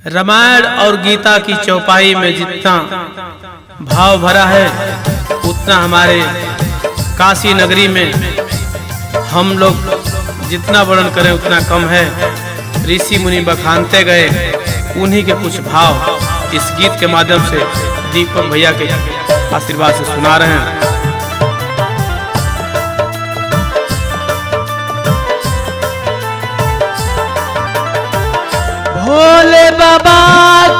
रामायण और गीता की चौपाई में जितना भाव भरा है उतना हमारे काशी नगरी में हम लोग जितना वर्णन करें उतना कम है। ऋषि मुनि बखानते गए, उन्हीं के कुछ भाव इस गीत के माध्यम से दीपक भैया के आशीर्वाद से सुना रहे हैं। भोले बाबा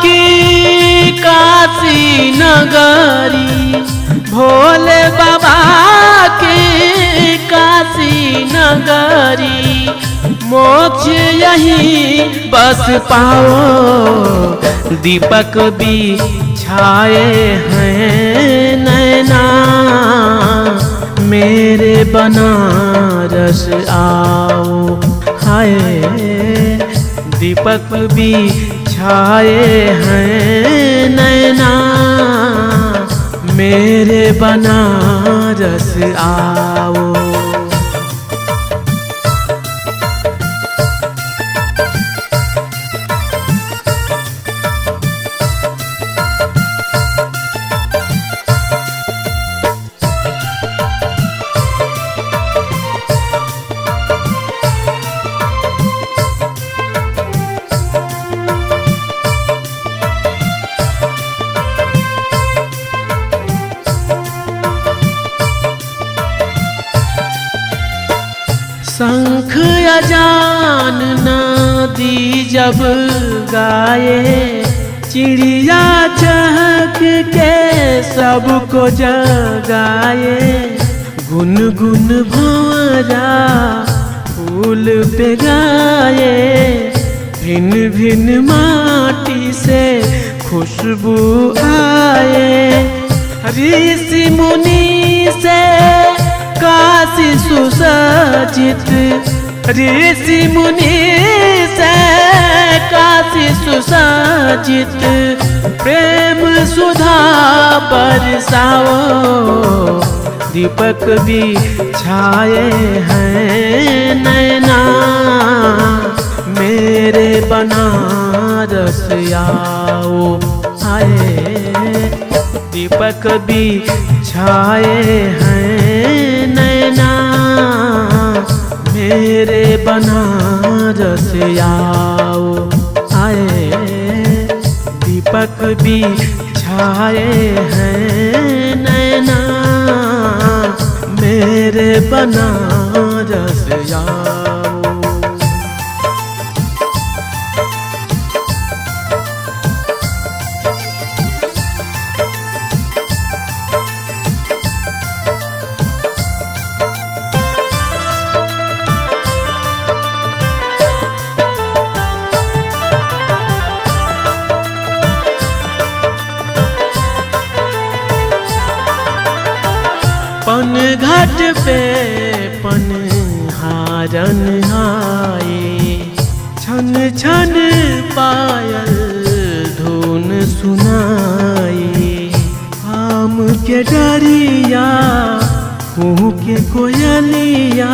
की काशी नगरी, भोले बाबा की काशी नगरी, मोक्ष यही बस पाओ, दीपक भी छाए हैं नैना, मेरे बनारस आओ। हाय दीपक भी छाए हैं नैना, मेरे बनारस आओ। शंख अजान नदी जब गाए, चिड़िया चहक के सबको जगाए, गुनगुन भंवरा फूल पे गाए, भिन्न भिन्न माटी से खुशबू आए, ऋषि मुनि से काशी सुसज्जित, ऋषि मुनि से काशी सुसज्जित, प्रेम सुधा बरसाओ, दीपक भी छाए हैं नैना, मेरे बनारस आओ। आए दीपक भी छाए हैं नैना, मेरे बनारस आओ। आए दीपक भी छाए हैं नैना, मेरे बनारस आओ। पन घाट पे पनहारन आए, छन छन पायल धुन सुनाए, आम के डरिया कुहू के कोयलिया,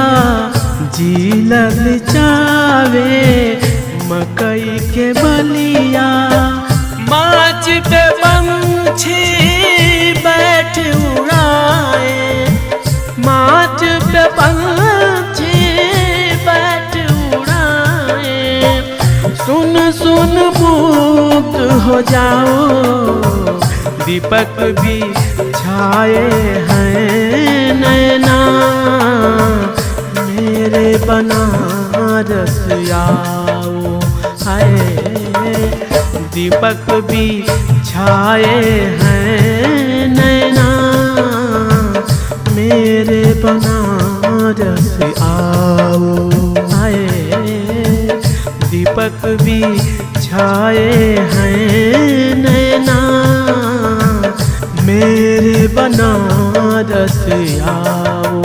झीलल चावे मकई के बलिया, माच पे पंछी बैठ उड़ाए, माच पे पंछी बैठ उड़ाए, सुन सुन मुक्त हो जाओ, दीपक भी छाए हैं नैना, मेरे बनारस आओ। हाय दीपक भी छाए हैं नैना, मेरे बनारस आओ। आए दीपक भी छाए हैं नैना, मेरे बनारस आओ।